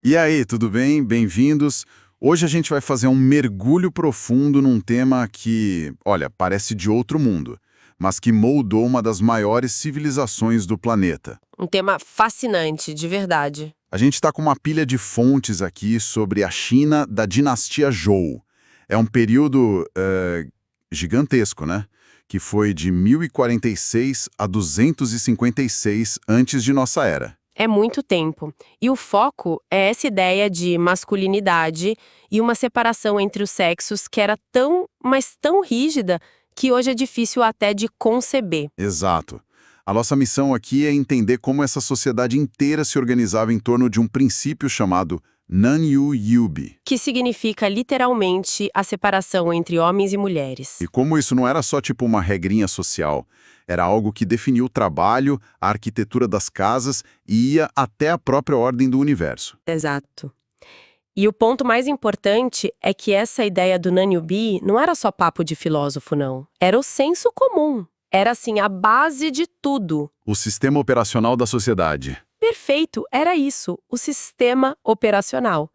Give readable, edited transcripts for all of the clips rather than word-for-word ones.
E aí, tudo bem? Bem-vindos. Hoje a gente vai fazer um mergulho profundo num tema que, olha, parece de outro mundo, mas que moldou uma das maiores civilizações do planeta. Um tema fascinante, de verdade. A gente está com uma pilha de fontes aqui sobre a China da dinastia Zhou. É um período gigantesco, né? Que foi de 1046 a 256 antes de nossa era. É muito tempo. E o foco é essa ideia de masculinidade e uma separação entre os sexos que era tão, mas tão rígida que hoje é difícil até de conceber. Exato. A nossa missão aqui é entender como essa sociedade inteira se organizava em torno de um princípio chamado Nanyu Yubi. Que significa literalmente a separação entre homens e mulheres. E como isso não era só tipo uma regrinha social, era algo que definia o trabalho, a arquitetura das casas e ia até a própria ordem do universo. Exato. E o ponto mais importante é que essa ideia do Nanyubi não era só papo de filósofo, não. Era o senso comum. Era, assim, a base de tudo. O sistema operacional da sociedade. Perfeito, era isso, o sistema operacional.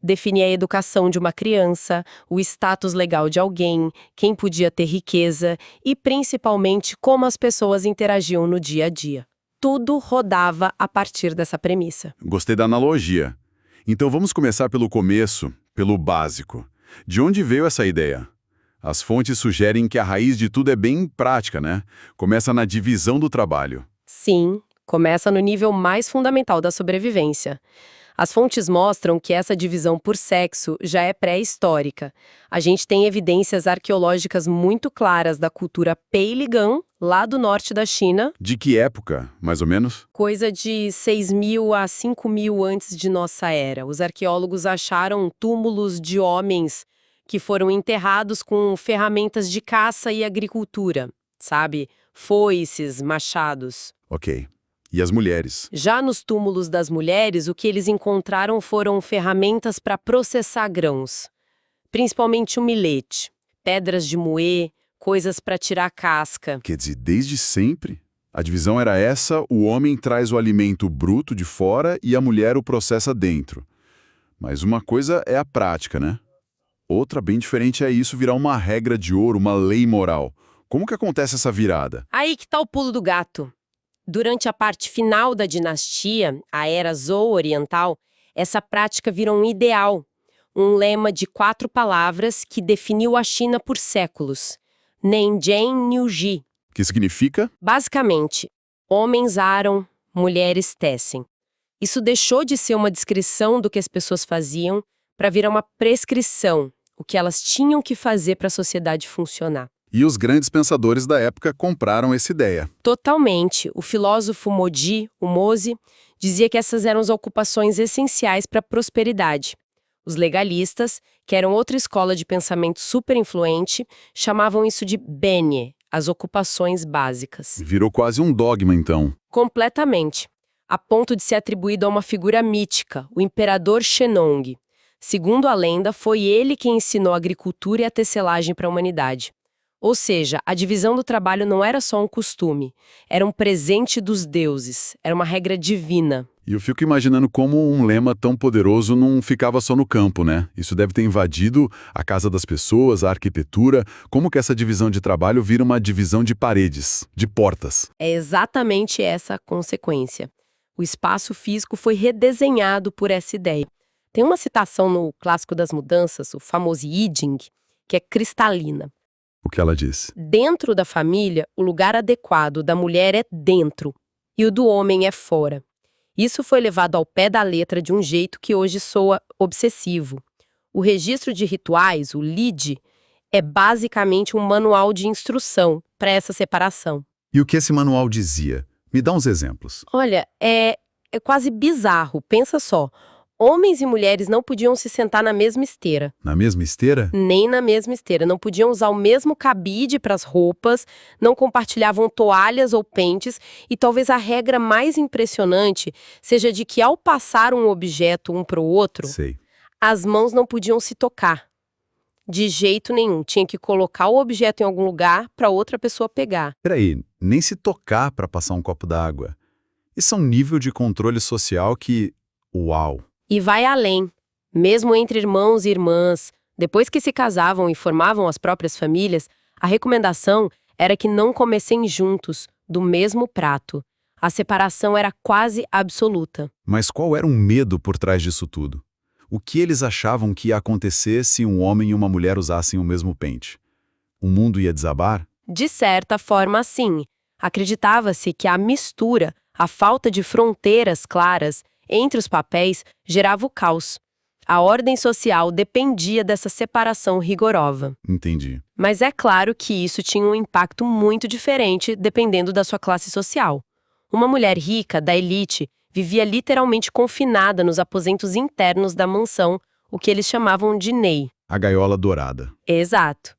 Definia a educação de uma criança, o status legal de alguém, quem podia ter riqueza e, principalmente, como as pessoas interagiam no dia a dia. Tudo rodava a partir dessa premissa. Gostei da analogia. Então vamos começar pelo começo, pelo básico. De onde veio essa ideia? As fontes sugerem que a raiz de tudo é bem prática, né? Começa na divisão do trabalho. Sim, começa no nível mais fundamental da sobrevivência. As fontes mostram que essa divisão por sexo já é pré-histórica. A gente tem evidências arqueológicas muito claras da cultura Peiligan, lá do norte da China. De que época, mais ou menos? Coisa de 6.000 a 5.000 antes de nossa era. Os arqueólogos acharam túmulos de homens que foram enterrados com ferramentas de caça e agricultura, sabe? Foices, machados. Ok. E as mulheres? Já nos túmulos das mulheres, o que eles encontraram foram ferramentas para processar grãos, principalmente o milete, pedras de moer, coisas para tirar casca. Quer dizer, desde sempre? A divisão era essa, o homem traz o alimento bruto de fora e a mulher o processa dentro. Mas uma coisa é a prática, né? Outra bem diferente é isso virar uma regra de ouro, uma lei moral. Como que acontece essa virada? Aí que tá o pulo do gato. Durante a parte final da dinastia, a era Zhou oriental, essa prática virou um ideal, um lema de 4 palavras que definiu a China por séculos. Nenzhen Niuji. Que significa? Basicamente, homens aram, mulheres tecem. Isso deixou de ser uma descrição do que as pessoas faziam para virar uma prescrição, o que elas tinham que fazer para a sociedade funcionar. E os grandes pensadores da época compraram essa ideia. Totalmente. O filósofo Moji, o Mozi, dizia que essas eram as ocupações essenciais para a prosperidade. Os legalistas, que eram outra escola de pensamento super influente, chamavam isso de benye, as ocupações básicas. Virou quase um dogma, então. Completamente. A ponto de ser atribuído a uma figura mítica, o imperador Shennong. Segundo a lenda, foi ele quem ensinou a agricultura e a tecelagem para a humanidade. Ou seja, a divisão do trabalho não era só um costume, era um presente dos deuses, era uma regra divina. E eu fico imaginando como um lema tão poderoso não ficava só no campo, né? Isso deve ter invadido a casa das pessoas, a arquitetura, como que essa divisão de trabalho vira uma divisão de paredes, de portas. É exatamente essa a consequência. O espaço físico foi redesenhado por essa ideia. Tem uma citação no Clássico das Mudanças, o famoso I Ching, que é cristalina. O que ela diz? Dentro da família, o lugar adequado da mulher é dentro e o do homem é fora. Isso foi levado ao pé da letra de um jeito que hoje soa obsessivo. O registro de rituais, o LID, é basicamente um manual de instrução para essa separação. E o que esse manual dizia? Me dá uns exemplos. Olha, é quase bizarro, pensa só. Homens e mulheres não podiam se sentar na mesma esteira. Na mesma esteira? Nem na mesma esteira. Não podiam usar o mesmo cabide para as roupas, não compartilhavam toalhas ou pentes, e talvez a regra mais impressionante seja de que ao passar um objeto um para o outro, Sei. as mãos não podiam se tocar. De jeito nenhum. Tinha que colocar o objeto em algum lugar para outra pessoa pegar. Peraí, nem se tocar para passar um copo d'água. Isso é um nível de controle social que... Uau! E vai além. Mesmo entre irmãos e irmãs, depois que se casavam e formavam as próprias famílias, a recomendação era que não comessem juntos, do mesmo prato. A separação era quase absoluta. Mas qual era o medo por trás disso tudo? O que eles achavam que ia acontecer se um homem e uma mulher usassem o mesmo pente? O mundo ia desabar? De certa forma, sim. Acreditava-se que a mistura, a falta de fronteiras claras entre os papéis, gerava o caos. A ordem social dependia dessa separação rigorosa. Entendi. Mas é claro que isso tinha um impacto muito diferente dependendo da sua classe social. Uma mulher rica, da elite, vivia literalmente confinada nos aposentos internos da mansão, o que eles chamavam de Ney. A gaiola dourada. Exato.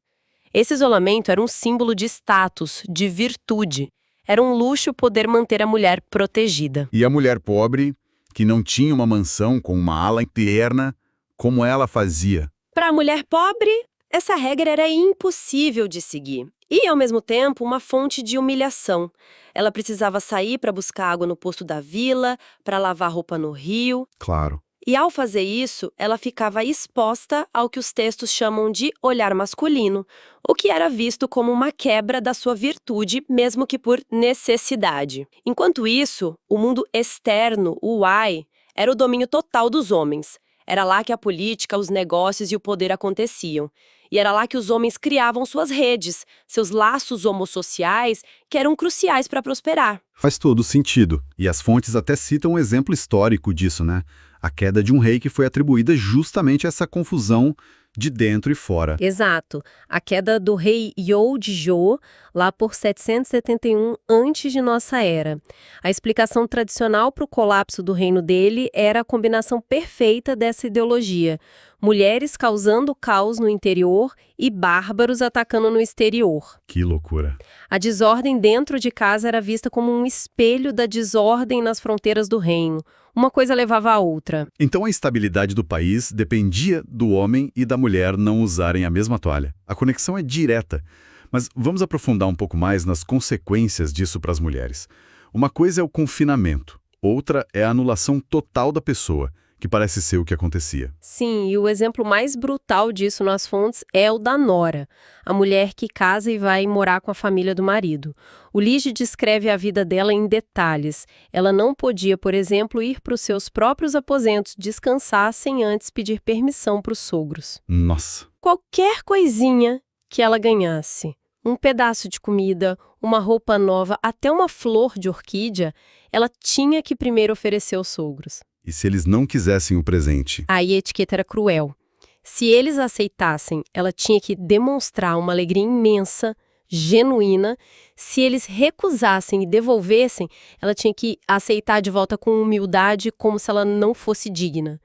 Esse isolamento era um símbolo de status, de virtude. Era um luxo poder manter a mulher protegida. E a mulher pobre, que não tinha uma mansão com uma ala interna, como ela fazia? Para a mulher pobre, essa regra era impossível de seguir. E, ao mesmo tempo, uma fonte de humilhação. Ela precisava sair para buscar água no posto da vila, para lavar roupa no rio. Claro. E, ao fazer isso, ela ficava exposta ao que os textos chamam de olhar masculino, o que era visto como uma quebra da sua virtude, mesmo que por necessidade. Enquanto isso, o mundo externo, o why, era o domínio total dos homens. Era lá que a política, os negócios e o poder aconteciam. E era lá que os homens criavam suas redes, seus laços homossociais, que eram cruciais para prosperar. Faz todo sentido. E as fontes até citam um exemplo histórico disso, né? A queda de um rei que foi atribuída justamente a essa confusão de dentro e fora. Exato. A queda do rei Yeojo, lá por 771 antes de nossa era. A explicação tradicional para o colapso do reino dele era a combinação perfeita dessa ideologia. Mulheres causando caos no interior e bárbaros atacando no exterior. Que loucura. A desordem dentro de casa era vista como um espelho da desordem nas fronteiras do reino. Uma coisa levava a outra. Então a estabilidade do país dependia do homem e da mulher não usarem a mesma toalha. A conexão é direta. Mas vamos aprofundar um pouco mais nas consequências disso para as mulheres. Uma coisa é o confinamento, outra é a anulação total da pessoa, que parece ser o que acontecia. Sim, e o exemplo mais brutal disso nas fontes é o da nora, a mulher que casa e vai morar com a família do marido. O Lige descreve a vida dela em detalhes. Ela não podia, por exemplo, ir para os seus próprios aposentos descansar sem antes pedir permissão para os sogros. Nossa. Qualquer coisinha que ela ganhasse, um pedaço de comida, uma roupa nova, até uma flor de orquídea, ela tinha que primeiro oferecer aos sogros. E se eles não quisessem o presente? Aí a etiqueta era cruel. Se eles aceitassem, ela tinha que demonstrar uma alegria imensa, genuína. Se eles recusassem e devolvessem, ela tinha que aceitar de volta com humildade, como se ela não fosse digna.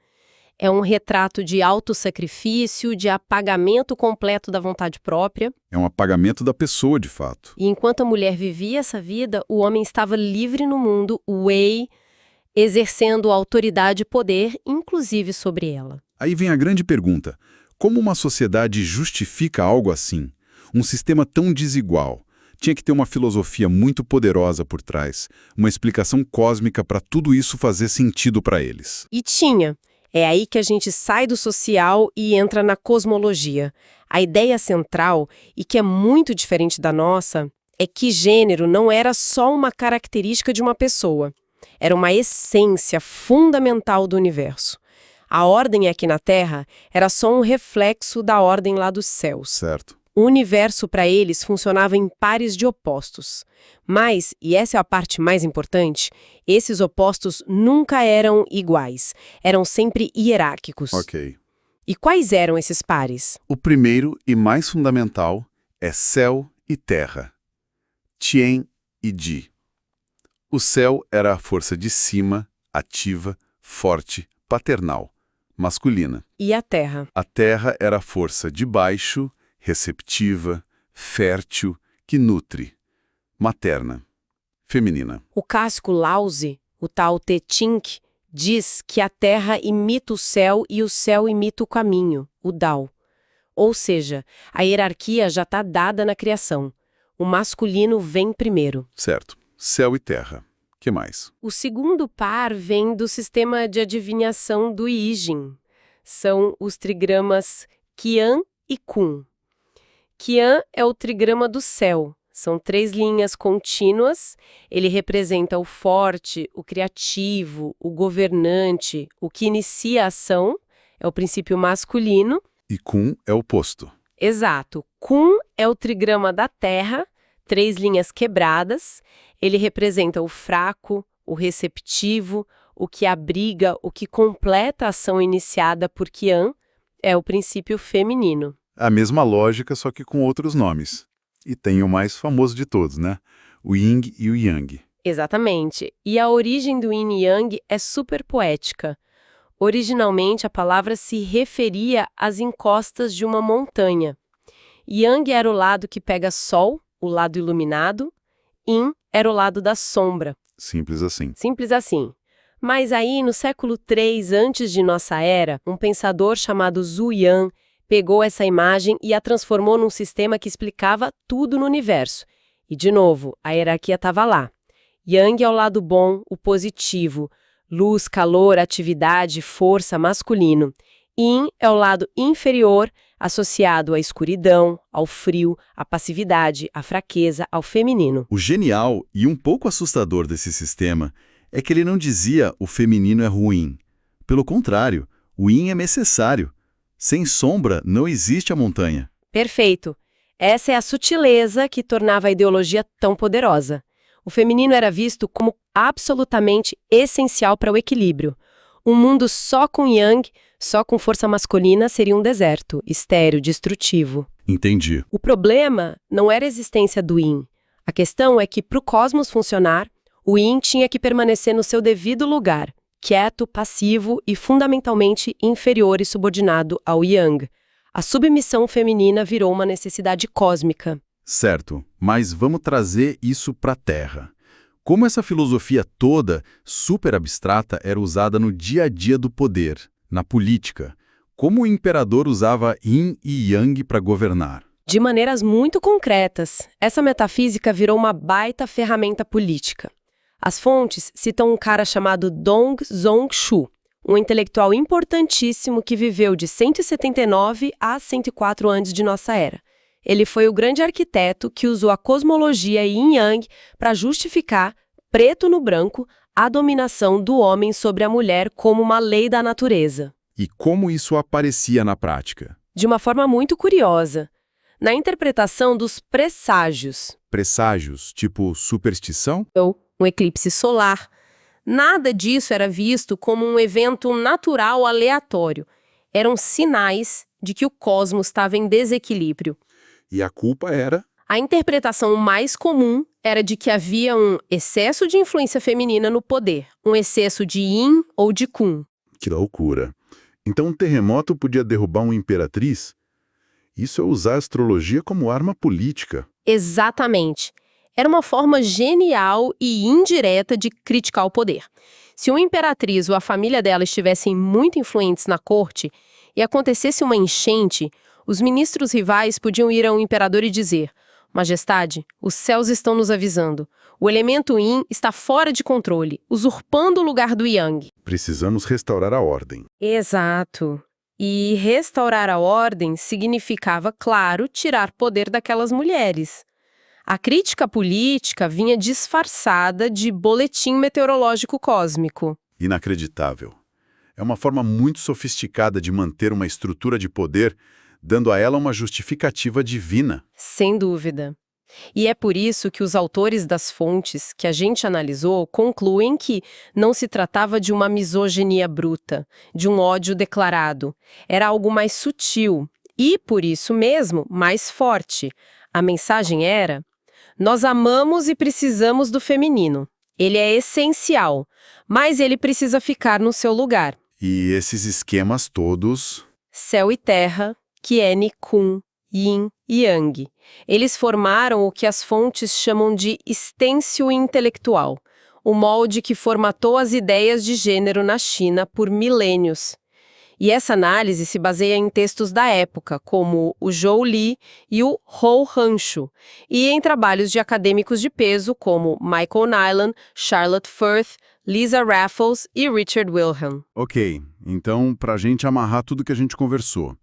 É um retrato de autossacrifício, de apagamento completo da vontade própria. É um apagamento da pessoa, de fato. E enquanto a mulher vivia essa vida, o homem estava livre no mundo, exercendo autoridade e poder, inclusive sobre ela. Aí vem a grande pergunta: como uma sociedade justifica algo assim? Um sistema tão desigual. Tinha que ter uma filosofia muito poderosa por trás, uma explicação cósmica para tudo isso fazer sentido para eles. E tinha. É aí que a gente sai do social e entra na cosmologia. A ideia central, e que é muito diferente da nossa, é que gênero não era só uma característica de uma pessoa. Era uma essência fundamental do universo. A ordem aqui na Terra era só um reflexo da ordem lá dos céus. Certo. O universo, para eles, funcionava em pares de opostos. Mas, e essa é a parte mais importante, esses opostos nunca eram iguais. Eram sempre hierárquicos. Ok. E quais eram esses pares? O primeiro e mais fundamental é céu e terra. Tien e Di. O céu era a força de cima, ativa, forte, paternal, masculina. E a Terra? A terra era a força de baixo, receptiva, fértil, que nutre, materna, feminina. O Cássio Lause, o Tao Te Ching, diz que a Terra imita o céu e o céu imita o caminho, o Dao. Ou seja, a hierarquia já está dada na criação. O masculino vem primeiro. Certo. Céu e terra. Que mais? O segundo par vem do sistema de adivinhação do I Ching. São os trigramas Qian e Kun. Qian é o trigrama do céu. São 3 linhas contínuas. Ele representa o forte, o criativo, o governante, o que inicia a ação. É o princípio masculino. E Kun é o oposto. Exato. Kun é o trigrama da terra, 3 linhas quebradas. Ele representa o fraco, o receptivo, o que abriga, o que completa a ação iniciada por Qian. É o princípio feminino. A mesma lógica, só que com outros nomes. E tem o mais famoso de todos, né? O Yin e o Yang. Exatamente. E a origem do Yin e Yang é super poética. Originalmente, a palavra se referia às encostas de uma montanha. Yang era o lado que pega sol, o lado iluminado. Yin era o lado da sombra. Simples assim. Simples assim. Mas aí, no século III antes de nossa era, um pensador chamado Zhu Yan pegou essa imagem e a transformou num sistema que explicava tudo no universo. E, de novo, a hierarquia estava lá. Yang é o lado bom, o positivo. Luz, calor, atividade, força, masculino. Yin é o lado inferior, associado à escuridão, ao frio, à passividade, à fraqueza, ao feminino. O genial e um pouco assustador desse sistema é que ele não dizia o feminino é ruim. Pelo contrário, o yin é necessário. Sem sombra não existe a montanha. Perfeito. Essa é a sutileza que tornava a ideologia tão poderosa. O feminino era visto como absolutamente essencial para o equilíbrio. Um mundo só com yang, só com força masculina, seria um deserto, estéril, destrutivo. Entendi. O problema não era a existência do yin. A questão é que, para o cosmos funcionar, o yin tinha que permanecer no seu devido lugar, quieto, passivo e fundamentalmente inferior e subordinado ao yang. A submissão feminina virou uma necessidade cósmica. Certo, mas vamos trazer isso para a Terra. Como essa filosofia toda, super abstrata, era usada no dia a dia do poder, na política? Como o imperador usava yin e yang para governar? De maneiras muito concretas, essa metafísica virou uma baita ferramenta política. As fontes citam um cara chamado Dong Zhongshu, um intelectual importantíssimo que viveu de 179 a 104 antes de nossa era. Ele foi o grande arquiteto que usou a cosmologia yin-yang para justificar, preto no branco, a dominação do homem sobre a mulher como uma lei da natureza. E como isso aparecia na prática? De uma forma muito curiosa, na interpretação dos presságios. Presságios, tipo superstição? Ou um eclipse solar. Nada disso era visto como um evento natural aleatório. Eram sinais de que o cosmos estava em desequilíbrio. E a culpa era? A interpretação mais comum era de que havia um excesso de influência feminina no poder, um excesso de yin ou de kun. Que loucura. Então um terremoto podia derrubar uma imperatriz? Isso é usar a astrologia como arma política. Exatamente. Era uma forma genial e indireta de criticar o poder. Se uma imperatriz ou a família dela estivessem muito influentes na corte e acontecesse uma enchente, os ministros rivais podiam ir ao imperador e dizer: Majestade, os céus estão nos avisando. O elemento yin está fora de controle, usurpando o lugar do yang. Precisamos restaurar a ordem. Exato. E restaurar a ordem significava, claro, tirar poder daquelas mulheres. A crítica política vinha disfarçada de boletim meteorológico cósmico. Inacreditável. É uma forma muito sofisticada de manter uma estrutura de poder, dando a ela uma justificativa divina. Sem dúvida. E é por isso que os autores das fontes que a gente analisou concluem que não se tratava de uma misoginia bruta, de um ódio declarado. Era algo mais sutil e, por isso mesmo, mais forte. A mensagem era: nós amamos e precisamos do feminino. Ele é essencial, mas ele precisa ficar no seu lugar. E esses esquemas todos... Céu e terra, Qian e Kun, Yin e Yang. Eles formaram o que as fontes chamam de estêncil intelectual, o molde que formatou as ideias de gênero na China por milênios. E essa análise se baseia em textos da época, como o Zhou Li e o Hou Henshu, e em trabalhos de acadêmicos de peso como Michael Nyland, Charlotte Firth, Lisa Raffles e Richard Wilhelm. Ok, então, para a gente amarrar tudo que a gente conversou,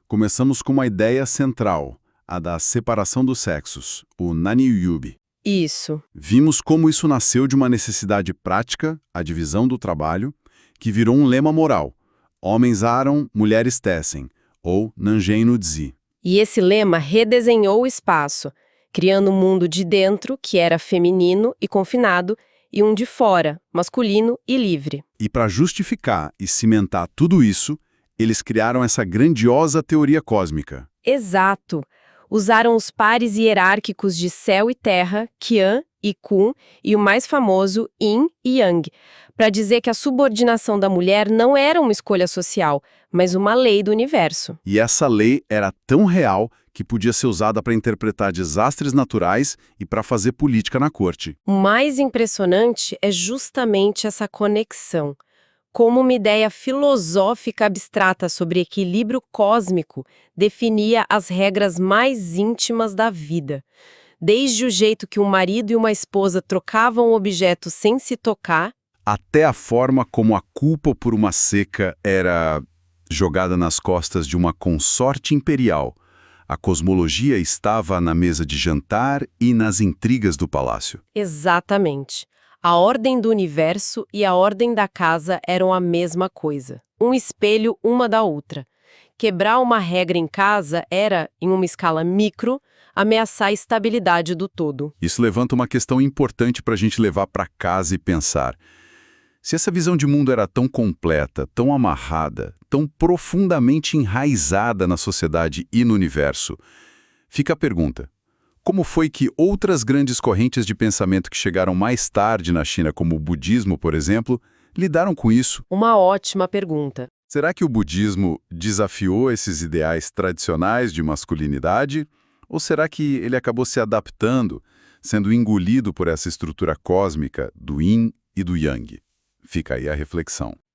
começamos com uma ideia central, a da separação dos sexos, o Nani-Yubi. Isso. Vimos como isso nasceu de uma necessidade prática, a divisão do trabalho, que virou um lema moral. Homens aram, mulheres tecem, ou Nanjen no Zi. E esse lema redesenhou o espaço, criando um mundo de dentro, que era feminino e confinado, e um de fora, masculino e livre. E para justificar e cimentar tudo isso, eles criaram essa grandiosa teoria cósmica. Exato. Usaram os pares hierárquicos de céu e terra, Qian e Kun, e o mais famoso, Yin e Yang, para dizer que a subordinação da mulher não era uma escolha social, mas uma lei do universo. E essa lei era tão real que podia ser usada para interpretar desastres naturais e para fazer política na corte. O mais impressionante é justamente essa conexão. Como uma ideia filosófica abstrata sobre equilíbrio cósmico definia as regras mais íntimas da vida. Desde o jeito que um marido e uma esposa trocavam objetos sem se tocar, Até a forma como a culpa por uma seca era jogada nas costas de uma consorte imperial. A cosmologia estava na mesa de jantar e nas intrigas do palácio. exatamente. A ordem do universo e a ordem da casa eram a mesma coisa, um espelho uma da outra. Quebrar uma regra em casa era, em uma escala micro, ameaçar a estabilidade do todo. Isso levanta uma questão importante para a gente levar para casa e pensar. Se essa visão de mundo era tão completa, tão amarrada, tão profundamente enraizada na sociedade e no universo, fica a pergunta: como foi que outras grandes correntes de pensamento que chegaram mais tarde na China, como o budismo, por exemplo, lidaram com isso? Uma ótima pergunta. Será que o budismo desafiou esses ideais tradicionais de masculinidade? Ou será que ele acabou se adaptando, sendo engolido por essa estrutura cósmica do Yin e do Yang? Fica aí a reflexão.